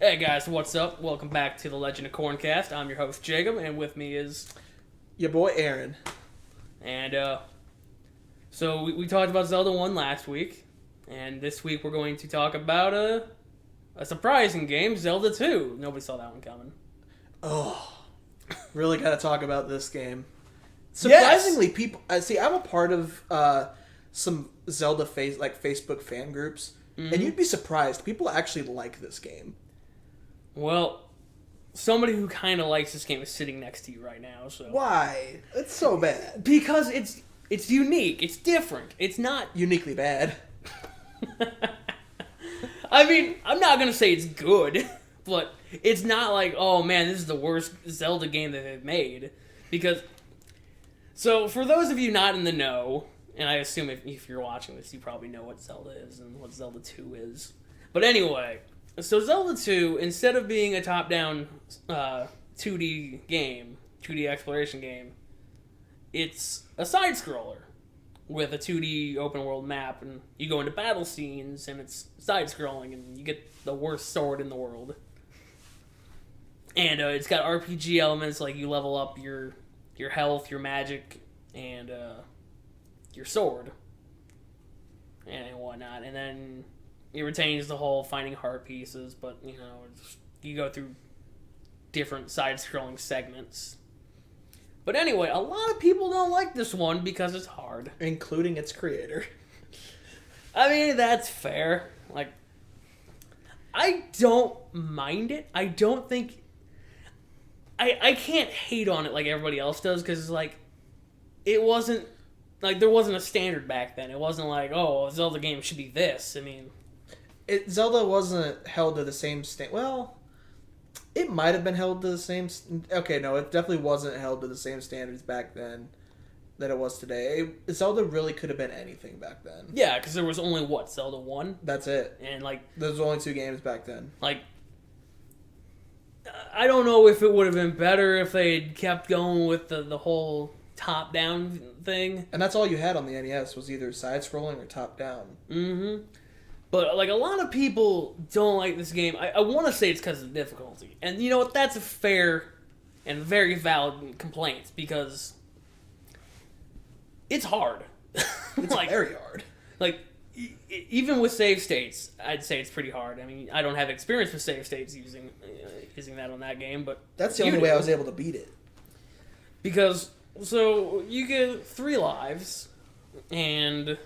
Hey guys, what's up? Welcome back to the Legend of Corncast. I'm your host Jacob, and with me is Your boy Aaron. and so we talked about Zelda 1 last week, and this week we're going to talk about a surprising game, Zelda 2. Nobody saw that one coming. Oh, really got to talk about this game. Surprisingly, people. See, I'm a part of some Zelda Facebook fan groups, and you'd be surprised. People actually like this game. Well, somebody who kind of likes this game is sitting next to you right now. So Why? It's so bad. because it's unique, it's different, it's not. Uniquely bad. I mean, I'm not gonna say it's good, but it's not like, oh man, this is the worst Zelda game that they've made. Because, so for those of you not in the know, and I assume if you're watching this, you probably know what Zelda is and what Zelda 2 is. But anyway, so Zelda 2, instead of being a top-down 2D game, 2D exploration game, it's a side-scroller with a 2D open-world map, and you go into battle scenes, and it's side-scrolling, and you get the worst sword in the world. And it's got RPG elements, like you level up your health, your magic, and your sword, and whatnot. And then it retains the whole finding heart pieces, but, you know, you go through different side-scrolling segments. But anyway, a lot of people don't like this one because it's hard. Including its creator. I mean, that's fair. Like, I don't mind it. I don't think... I can't hate on it like everybody else does, because, like, it wasn't... Like, there wasn't a standard back then. It wasn't like, oh, a Zelda game should be this. I mean... Zelda wasn't held to the same standard. Well, it might have been held to the same... Okay, no, it definitely wasn't held to the same standards back then that it was today. Zelda really could have been anything back then. Yeah, because there was only, what, Zelda 1? That's it. And, like... There was only 2 games back then. Like... I don't know if it would have been better if they'd kept going with the whole top-down thing. And that's all you had on the NES was either side-scrolling or top-down. Mm-hmm. But, like, a lot of people don't like this game. I want to say it's because of the difficulty. And, you know what, that's a fair and very valid complaint, because it's hard. It's like, very hard. Like, even with save states, I'd say it's pretty hard. I mean, I don't have experience with save states using that on that game, but That's the only way I was able to beat it. Because, so, you get 3 lives, and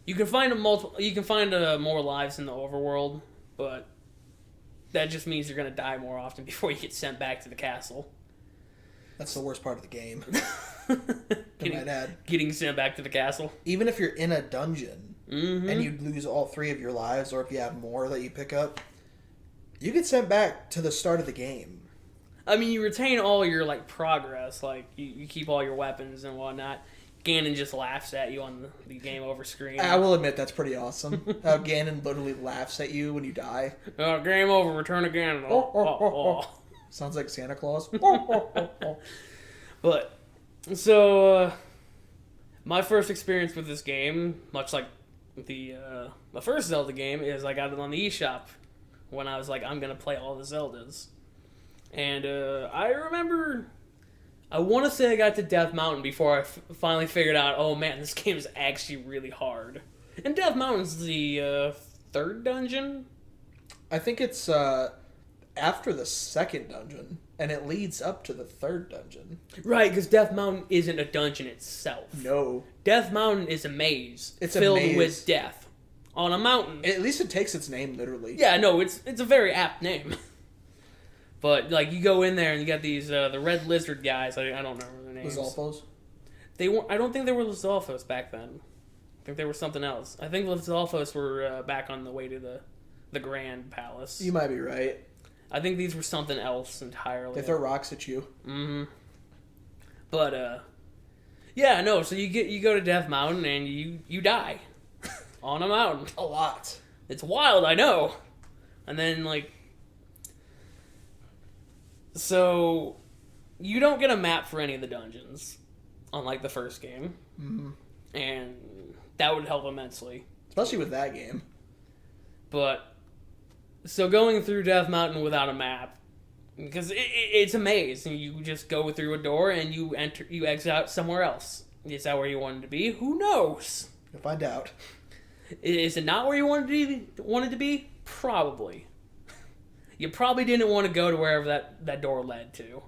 you can find more lives in the overworld, but that just means you're going to die more often before you get sent back to the castle. That's the worst part of the game. Getting sent back to the castle. Even if you're in a dungeon and you lose all 3 of your lives, or if you have more that you pick up, you get sent back to the start of the game. I mean, you retain all your, like, progress. Like, you keep all your weapons and whatnot. Ganon just laughs at you on the game over screen. I will admit that's pretty awesome. How Ganon literally laughs at you when you die. Game over, return again. Sounds like Santa Claus. But, so, my first experience with this game, much like the first Zelda game, is I got it on the eShop when I was like, I'm going to play all the Zeldas. And I remember, I want to say I got to Death Mountain before I finally figured out, oh man, this game is actually really hard. And Death Mountain's the 3rd dungeon? I think it's after the 2nd dungeon, and it leads up to the 3rd dungeon. Right, because Death Mountain isn't a dungeon itself. No. Death Mountain is a maze. It's filled a maze with death. On a mountain. At least it takes its name literally. Yeah, no, it's a very apt name. But, like, you go in there and you got these, the red lizard guys. I don't remember their names. Lizalfos? I don't think they were Lizalfos back then. I think they were something else. I think Lizalfos were back on the way to the Grand Palace. You might be right. I think these were something else entirely. They throw rocks at you. Mm-hmm. But, yeah, no, so you go to Death Mountain and you die. On a mountain. A lot. It's wild, I know. And then, like... So, you don't get a map for any of the dungeons, unlike the first game. Mm-hmm. And that would help immensely. Especially with that game. But So going through Death Mountain without a map, because it's a maze, and you just go through a door and you exit out somewhere else. Is that where you wanted to be? Who knows? You'll find out. Is it not where you wanted to be? Probably. You probably didn't want to go to wherever that door led to.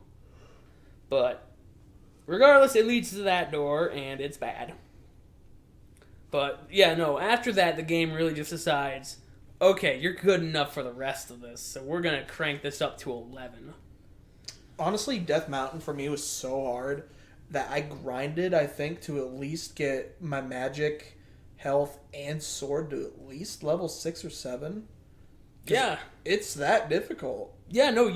But regardless, it leads to that door, and it's bad. But, yeah, no, after that, the game really just decides, okay, you're good enough for the rest of this, so we're going to crank this up to 11. Honestly, Death Mountain for me was so hard that I grinded, I think, to at least get my magic, health, and sword to at least level 6 or 7. Yeah. It's that difficult. Yeah, no,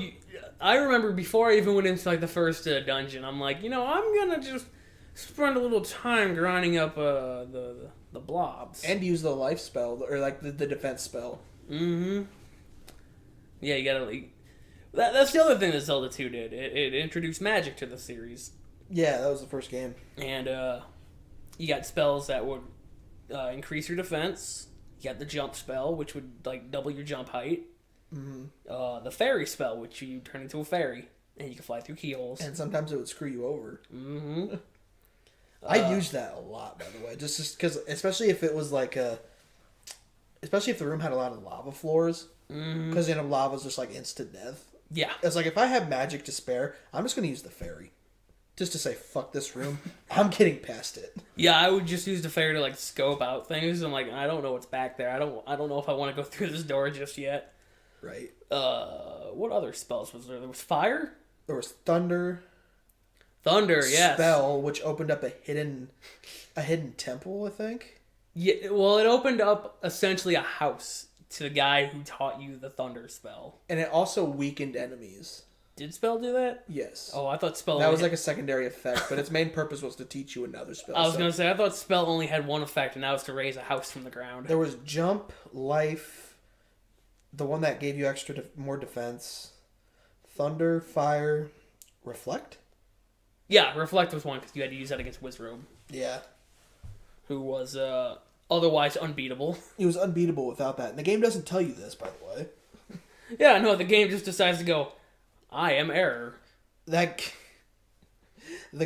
I remember before I even went into, like, the first dungeon, I'm like, I'm going to just spend a little time grinding up the blobs. And use the life spell, or, like, the defense spell. Mm-hmm. Yeah, you gotta, like... That's the other thing that Zelda 2 did. It introduced magic to the series. Yeah, that was the first game. And, you got spells that would increase your defense. You got the jump spell, which would, like, double your jump height. Mm-hmm. The fairy spell, which you turn into a fairy. And you can fly through keyholes. And sometimes it would screw you over. Mm-hmm. I used that a lot, by the way. Just because, especially if it was like especially if the room had a lot of lava floors. Because, lava's just like instant death. Yeah. It's like, if I have magic to spare, I'm just going to use the fairy. Just to say, fuck this room. I'm getting past it. Yeah, I would just use the fairy to, like, scope out things. I'm like, I don't know what's back there. I don't know if I want to go through this door just yet. Right. What other spells was there? There was fire? There was thunder. Thunder, yes. Spell, which opened up a hidden temple, I think. Yeah, well, it opened up essentially a house to the guy who taught you the thunder spell. And it also weakened enemies. Did spell do that? Yes. Oh, I thought spell. That was like a secondary effect, but its main purpose was to teach you another spell. I was gonna say I thought spell only had one effect, and that was to raise a house from the ground. There was jump, life, the one that gave you more defense, thunder, fire, reflect. Yeah, reflect was one because you had to use that against Wizrobe. Yeah. Who was otherwise unbeatable. He was unbeatable without that, and the game doesn't tell you this, by the way. Yeah, no, the game just decides to go, I am error. The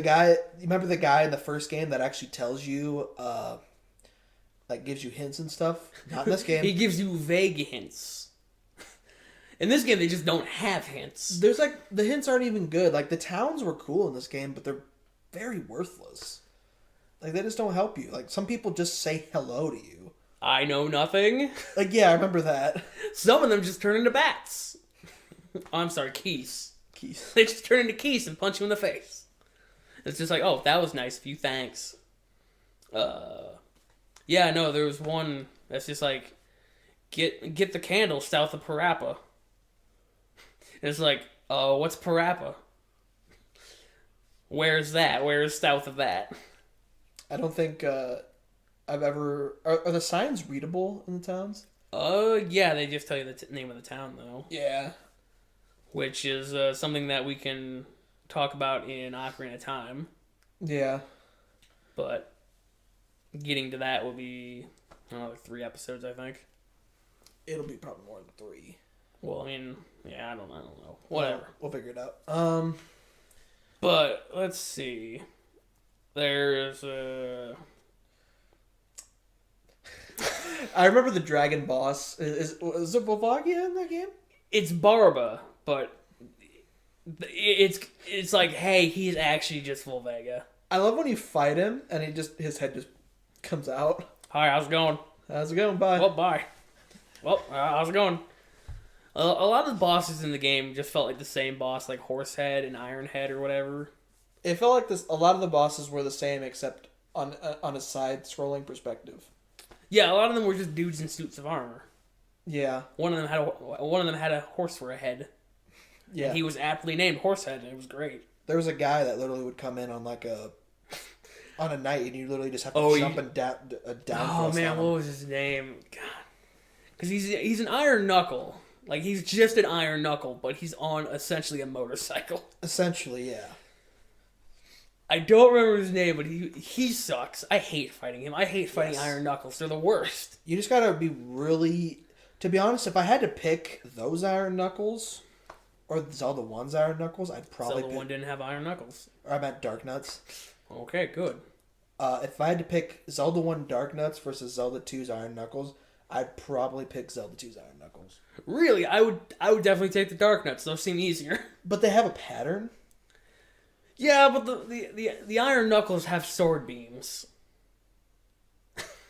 guy, you remember the guy in the first game that actually tells you, like gives you hints and stuff? Not in this game. He gives you vague hints. In this game, they just don't have hints. There's like, the hints aren't even good. Like, the towns were cool in this game, but they're very worthless. Like, they just don't help you. Like, some people just say hello to you. I know nothing. Like, yeah, I remember that. Some of them just turn into bats. Oh, I'm sorry, keys. Keys. They just turn into keys and punch you in the face. It's just like, oh, that was nice of you, thanks. Yeah, no, there was one that's just like, get the candle south of Parappa. And it's like, what's Parappa? Where's that? Where's south of that? I don't think I've ever... Are the signs readable in the towns? Yeah, they just tell you the name of the town, though. Yeah. Which is something that we can talk about in Ocarina of Time. Yeah. But getting to that will be, like 3 episodes, I think. It'll be probably more than 3. Well, I mean, yeah, I don't know. Whatever. We'll figure it out. But, let's see. There's, I remember the dragon boss. Is it Volvagia in that game? It's Barba, but it's like, hey, he's actually just Volvagia. I love when you fight him and his head just comes out. Hi, how's it going? How's it going? Bye. Well, bye. Well, how's it going? A lot of the bosses in the game just felt like the same boss, like Horsehead and Ironhead or whatever. It felt like this. A lot of the bosses were the same, except on a side-scrolling perspective. Yeah, a lot of them were just dudes in suits of armor. Yeah. One of them had a horse for a head. Yeah. And he was aptly named Horsehead, and it was great. There was a guy that literally would come in on on a night, and you literally just have to jump and down. Oh man, what was his name? God, because he's an Iron Knuckle. Like, he's just an Iron Knuckle, but he's on essentially a motorcycle. Essentially, yeah. I don't remember his name, but he sucks. I hate fighting him. I hate fighting Iron Knuckles. They're the worst. You just gotta be really... To be honest, if I had to pick those Iron Knuckles or Zelda 1's Iron Knuckles, I'd probably Zelda 1 didn't have Iron Knuckles. Or I meant Dark Nuts. Okay, good. If I had to pick Zelda 1 Dark Nuts versus Zelda 2's Iron Knuckles, I'd probably pick Zelda 2's Iron Knuckles. Really? I would definitely take the Dark Nuts. Those seem easier. But they have a pattern. Yeah, but the Iron Knuckles have sword beams.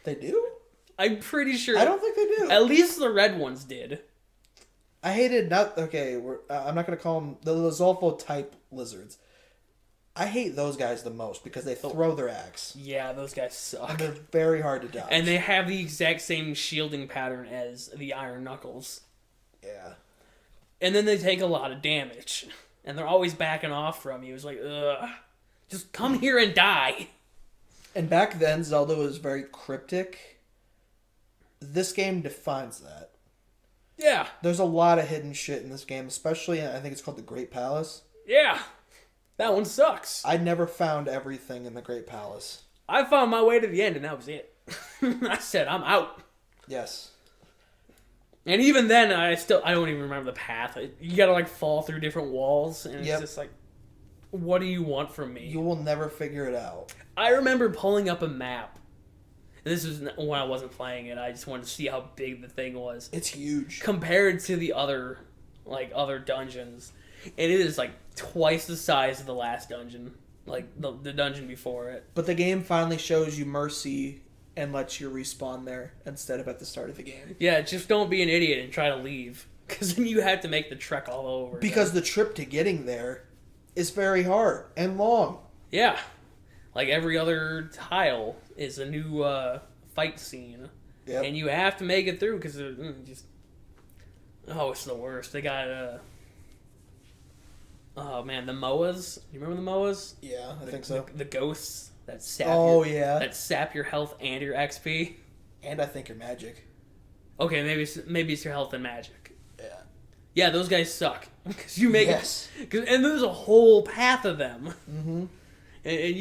They do? I'm pretty sure. I don't think they do. At least the red ones did. I hated I'm not gonna call them the Lizolfo type lizards. I hate those guys the most because they throw their axe. Yeah, those guys suck. And they're very hard to dodge. And they have the exact same shielding pattern as the Iron Knuckles. Yeah. And then they take a lot of damage. And they're always backing off from you. It's like, ugh. Just come here and die. And back then, Zelda was very cryptic. This game defines that. Yeah. There's a lot of hidden shit in this game, especially, I think it's called the Great Palace. Yeah. That one sucks. I never found everything in the Great Palace. I found my way to the end, and that was it. I said, I'm out. Yes. And even then, I don't even remember the path. You gotta, like, fall through different walls, and it's just like, what do you want from me? You will never figure it out. I remember pulling up a map. And this was when I wasn't playing it. I just wanted to see how big the thing was. It's huge. Compared to the other dungeons. And it is, like, twice the size of the last dungeon. Like, the dungeon before it. But the game finally shows you mercy and lets you respawn there instead of at the start of the game. Yeah, just don't be an idiot and try to leave. Because then you have to make the trek all over. Because the trip to getting there is very hard and long. Yeah. Like, every other tile is a new fight scene. Yep. And you have to make it through because just... Oh, it's the worst. They got... Oh man, the Moas. You remember the Moas? Yeah, I think so. The ghosts that sap. That sap your health and your XP. And I think your magic. Okay, maybe it's your health and magic. Yeah. Yeah, those guys suck because you make and there's a whole path of them. Mm-hmm. And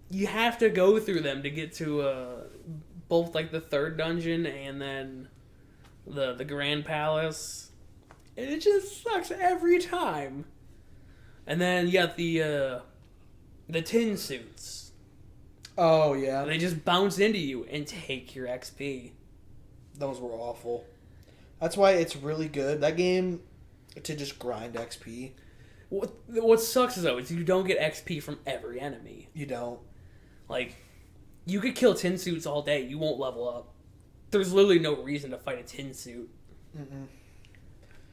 you have to go through them to get to both like the third dungeon and then the Grand Palace, and it just sucks every time. And then you got the tin suits. Oh, yeah. They just bounce into you and take your XP. Those were awful. That's why it's really good. That game, to just grind XP. What sucks, though, is you don't get XP from every enemy. You don't. Like, you could kill tin suits all day. You won't level up. There's literally no reason to fight a tin suit. Mm-mm.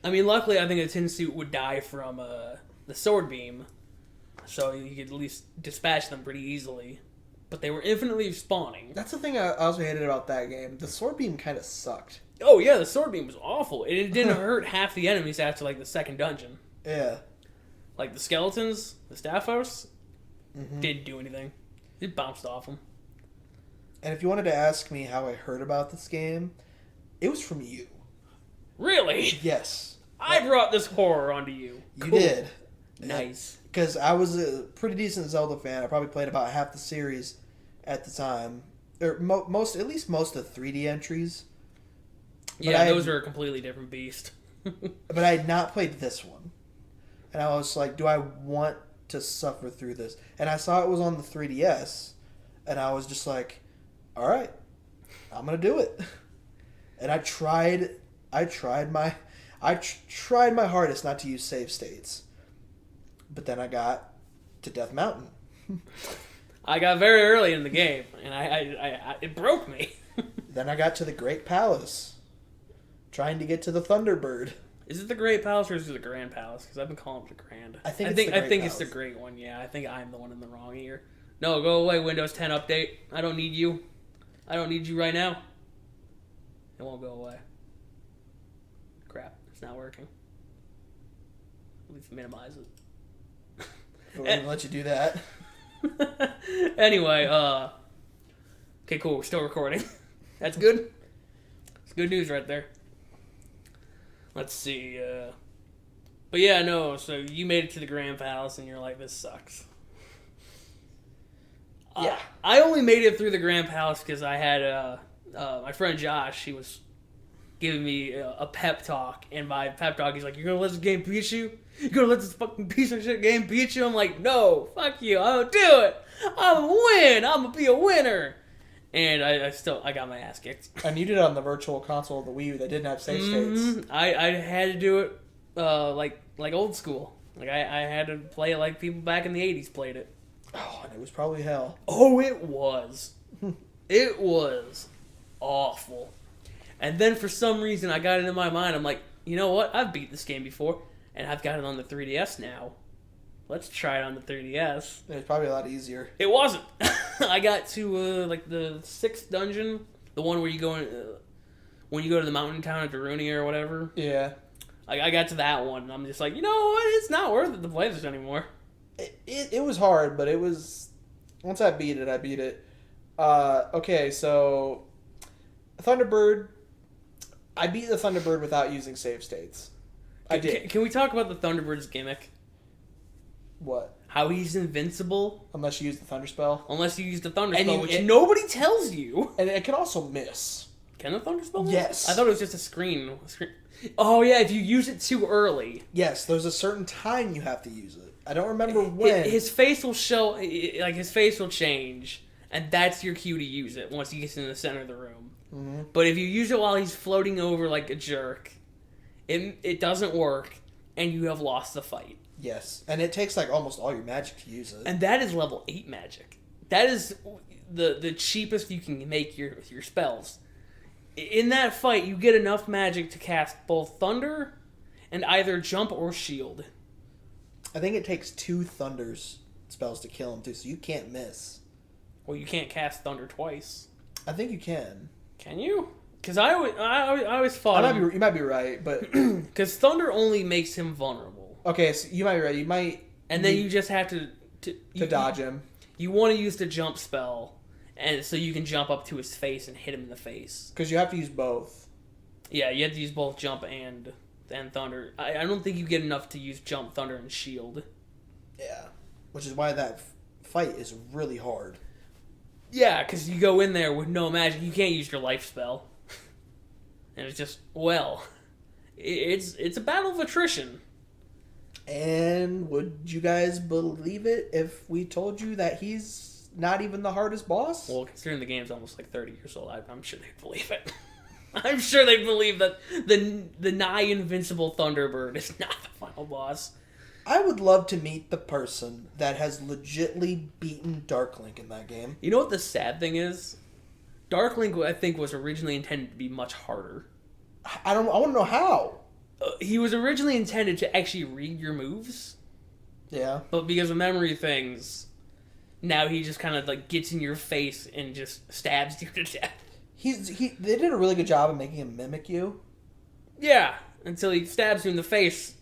I mean, luckily, I think a tin suit would die from... the sword beam, so you could at least dispatch them pretty easily. But they were infinitely spawning. That's the thing I also hated about that game. The sword beam kind of sucked. Oh yeah, the sword beam was awful. And it didn't hurt half the enemies after like the second dungeon. Yeah. Like the skeletons, the Staphos, didn't do anything. It bounced off them. And if you wanted to ask me how I heard about this game, it was from you. Really? Yes. I brought this horror onto you. You did. Nice. Because I was a pretty decent Zelda fan. I probably played about half the series at the time. Or at least most of the 3D entries. Yeah, those are a completely different beast. But I had not played this one. And I was like, do I want to suffer through this? And I saw it was on the 3DS. And I was just like, alright, I'm going to do it. And I tried my hardest not to use save states. But then I got to Death Mountain. I got very early in the game, and I it broke me. Then I got to the Great Palace, trying to get to the Thunderbird. Is it the Great Palace or is it the Grand Palace? Because I've been calling it the Grand. I think it's the Great one. Yeah, I think I'm the one in the wrong here. No, go away, Windows 10 update. I don't need you. I don't need you right now. It won't go away. Crap, it's not working. At least minimize it. But we didn't let you do that. Anyway, okay, cool. We're still recording. That's good. It's good news right there. Let's see. But yeah, no. So you made it to the Grand Palace, and you're like, "This sucks." Yeah. I only made it through the Grand Palace because I had my friend Josh. He was giving me a pep talk, and my pep talk, he's like, "You're gonna let this game beat you? You're gonna let this fucking piece of shit game beat you?" I'm like, "No, fuck you! I don't do it. I'm gonna win. I'm gonna be a winner." And I got my ass kicked. And you did it on the virtual console of the Wii U that didn't have save states. I had to do it like old school. Like I had to play it like people back in the 80s played it. Oh, and it was probably hell. Oh, it was. It was awful. And then for some reason I got it in my mind, I'm like, you know what? I've beat this game before, and I've got it on the 3DS now. Let's try it on the 3DS. It's probably a lot easier. It wasn't. I got to like the 6th dungeon, the one where you go in, when you go to the mountain town of Darunia or whatever. Yeah. I got to that one, and I'm just like, you know what? It's not worth it to play this anymore. It was hard, but it was... Once I beat it, I beat it. Okay, so... Thunderbird... I beat the Thunderbird without using save states. I did. Can we talk about the Thunderbird's gimmick? What? How he's invincible. Unless you use the Thunder Spell. Unless you use the Thunder Spell, which nobody tells you. And it can also miss. Can the Thunder Spell miss? Yes. I thought it was just a screen. Oh, yeah, if you use it too early. Yes, there's a certain time you have to use it. I don't remember when. His face will show, like, his face will change, and that's your cue to use it once he gets in the center of the room. Mm-hmm. But if you use it while he's floating over like a jerk, it doesn't work, and you have lost the fight. Yes, and it takes like almost all your magic to use it. And that is level 8 magic. That is the cheapest you can make your spells. In that fight, you get enough magic to cast both Thunder and either Jump or Shield. I think it takes 2 Thunders spells to kill him too, so you can't miss. Well, you can't cast Thunder twice. I think you can. Can you? Because I always thought... You might be right, but... Because Thunder only makes him vulnerable. Okay, so you might be right. You might... And then you just have to dodge him. You want to use the jump spell, and so you can jump up to his face and hit him in the face. Because you have to use both. Yeah, you have to use both jump and Thunder. I don't think you get enough to use jump, Thunder, and shield. Yeah. Which is why that fight is really hard. Yeah, because you go in there with no magic. You can't use your life spell. And it's just, well, it's a battle of attrition. And would you guys believe it if we told you that he's not even the hardest boss? Well, considering the game's almost like 30 years old, I'm sure they believe it. I'm sure they believe that the nigh invincible Thunderbird is not the final boss. I would love to meet the person that has legitly beaten Darklink in that game. You know what the sad thing is? Darklink, I think, was originally intended to be much harder. I want to know how. He was originally intended to actually read your moves. Yeah. But because of memory things, now he just kind of like gets in your face and just stabs you to death. They did a really good job of making him mimic you. Yeah, until he stabs you in the face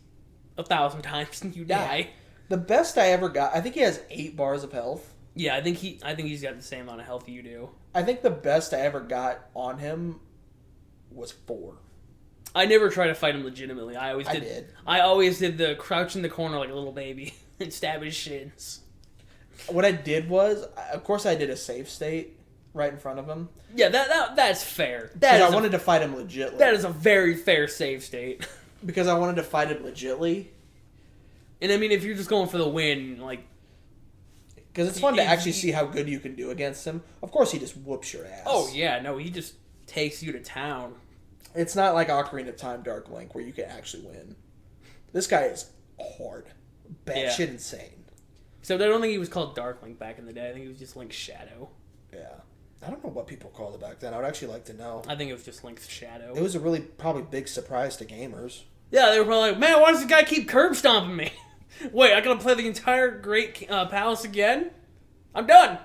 1,000 times and you die. Yeah. The best I ever got, I think he has 8 bars of health. Yeah, I think he's got the same amount of health you do. I think the best I ever got on him was 4. I never tried to fight him legitimately. I always did the crouch in the corner like a little baby and stab his shins. What I did was, of course, I did a save state right in front of him. Yeah, that's fair. I wanted to fight him legitly. That is a very fair save state. Because I wanted to fight him legitly. And I mean, if you're just going for the win, like... Because it's fun to actually see how good you can do against him. Of course, he just whoops your ass. Oh, yeah, no, he just takes you to town. It's not like Ocarina of Time Dark Link where you can actually win. This guy is hard. Shit insane. So I don't think he was called Dark Link back in the day. I think he was just Link's Shadow. Yeah. I don't know what people called it back then. I would actually like to know. I think it was just Link's Shadow. It was a really probably big surprise to gamers. Yeah, they were probably like, man, why does this guy keep curb stomping me? Wait, I gotta play the entire Great Palace again? I'm done.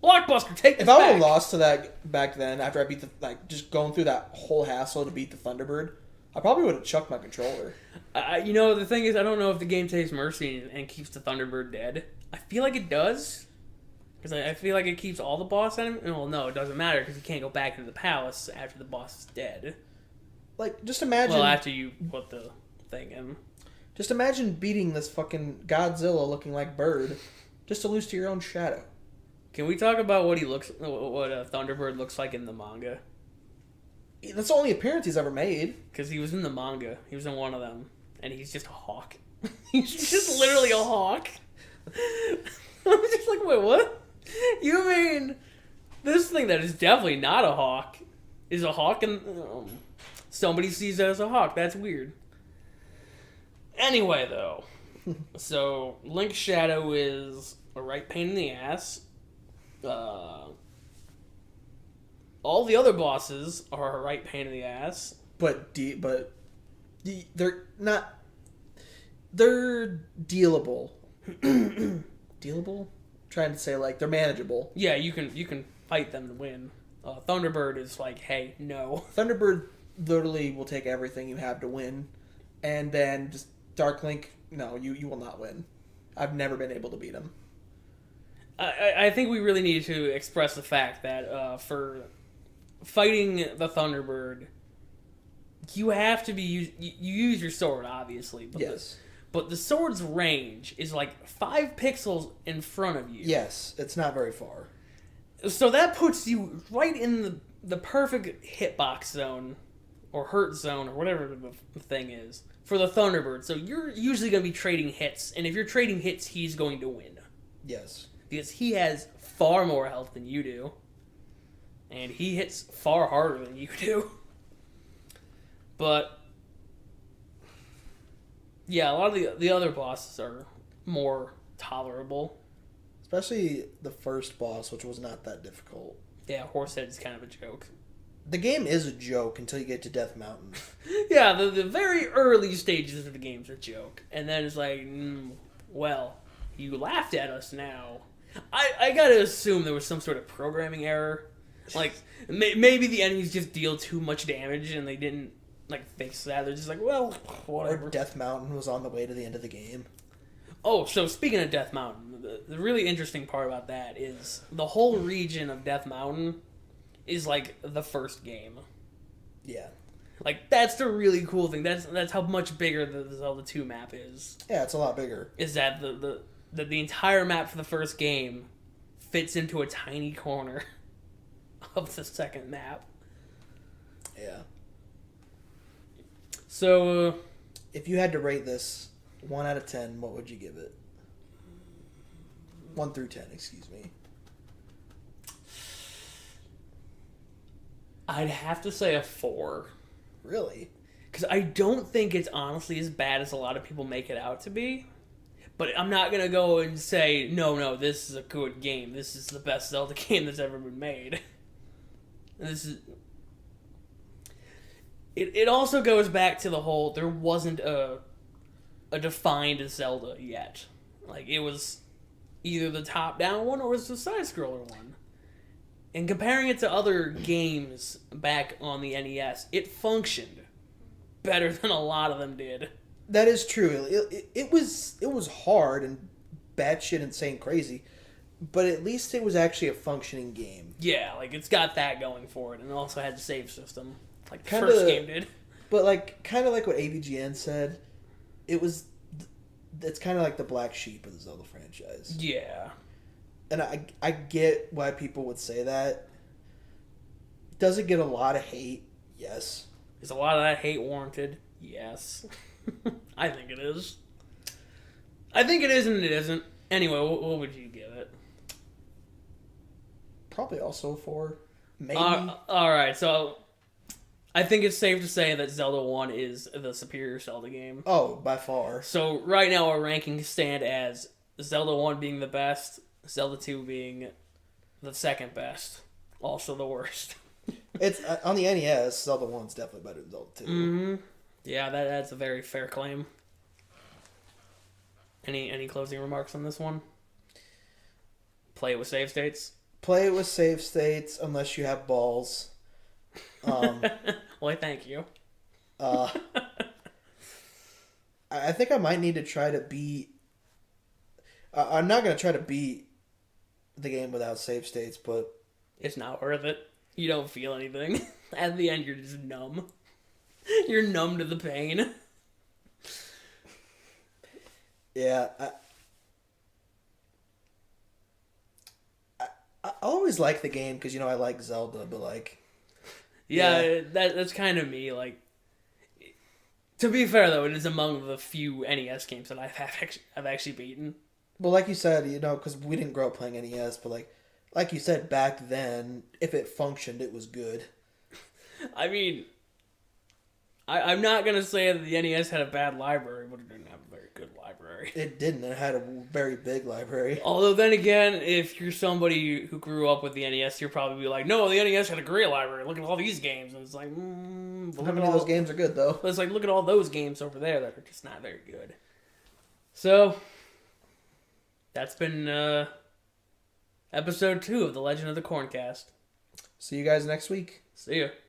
Blockbuster, take this If I would back. have lost to that back then, after I beat just going through that whole hassle to beat the Thunderbird, I probably would have chucked my controller. The thing is, I don't know if the game takes mercy and keeps the Thunderbird dead. I feel like it does. Because I feel like it keeps all the boss enemies. Well, no, it doesn't matter because you can't go back into the palace after the boss is dead. Like, just imagine... Well, after you put the thing in. Just imagine beating this fucking Godzilla looking like bird just to lose to your own shadow. Can we talk about what Thunderbird looks like in the manga? That's the only appearance he's ever made. Because he was in the manga. He was in one of them. And he's just a hawk. He's just literally a hawk. I'm just like, wait, what? You mean this thing that is definitely not a hawk is a hawk and somebody sees it as a hawk. That's weird. Anyway, though. So, Link's Shadow is a right pain in the ass. All the other bosses are a right pain in the ass. But they're not... They're dealable. Dealable? Trying to say, like, they're manageable. Yeah, you can fight them to win. Thunderbird is like, hey, no. Thunderbird literally will take everything you have to win. And then just Dark Link, no, you will not win. I've never been able to beat him. I think we really need to express the fact that for fighting the Thunderbird, you have to be... You use your sword, obviously. But yes. But the sword's range is like 5 pixels in front of you. Yes, it's not very far. So that puts you right in the perfect hitbox zone, or hurt zone, or whatever the thing is, for the Thunderbird. So you're usually going to be trading hits, and if you're trading hits, he's going to win. Yes. Because he has far more health than you do, and he hits far harder than you do. But... yeah, a lot of the other bosses are more tolerable. Especially the first boss, which was not that difficult. Yeah, Horsehead is kind of a joke. The game is a joke until you get to Death Mountain. Yeah, the very early stages of the game's a joke. And then it's like, well, you laughed at us now. I gotta assume there was some sort of programming error. Like, maybe the enemies just deal too much damage and they didn't fix that. They're just like, well, whatever. Or Death Mountain was on the way to the end of the game. Oh, so speaking of Death Mountain, the really interesting part about that is the whole region of Death Mountain is like the first game. Yeah. Like, that's the really cool thing. That's how much bigger the Zelda 2 map is. Yeah, it's a lot bigger. Is that the entire map for the first game fits into a tiny corner of the second map. Yeah. So, if you had to rate this 1 out of 10, what would you give it? 1 through 10, excuse me. I'd have to say a 4. Really? Because I don't think it's honestly as bad as a lot of people make it out to be. But I'm not going to go and say, no, this is a good game. This is the best Zelda game that's ever been made. And this is... It also goes back to the whole, there wasn't a defined Zelda yet. Like, it was either the top-down one or it was the side-scroller one. And comparing it to other games back on the NES, it functioned better than a lot of them did. That is true. It was hard and batshit insane crazy, but at least it was actually a functioning game. Yeah, like, it's got that going for it, and it also had the save system. Like the Kinda, first game did. But kind of like what AVGN said, it's kind of like the black sheep of the Zelda franchise. Yeah. And I get why people would say that. Does it get a lot of hate? Yes. Is a lot of that hate warranted? Yes. I think it is. I think it is and it isn't. Anyway, what would you give it? Probably also 4. Maybe. Alright, so... I think it's safe to say that Zelda 1 is the superior Zelda game. Oh, by far. So right now our rankings stand as Zelda 1 being the best, Zelda 2 being the second best, also the worst. It's on the NES, Zelda 1's definitely better than Zelda 2. Mm-hmm. Yeah, that's a very fair claim. Any closing remarks on this one? Play it with save states? Play it with save states unless you have balls. Well, thank you. I think I might need to try to beat... I'm not going to try to beat the game without save states, but... It's not worth it. You don't feel anything. At the end, you're just numb. You're numb to the pain. Yeah, I always like the game because, I like Zelda, but, Yeah, that's kind of me. Like, to be fair though, it is among the few NES games that I've actually beaten. Well, like you said, because we didn't grow up playing NES, but like you said, back then, if it functioned, it was good. I mean, I'm not gonna say that the NES had a bad library, but it didn't have a very good library. It didn't. It had a very big library. Although then again, if you're somebody who grew up with the NES, you'll probably be like, "No, the NES had a great library. Look at all these games." And it's like, how many of those games are good though? But it's like, look at all those games over there that are just not very good. So, that's been episode 2 of the Legend of the Corncast. See you guys next week. See ya.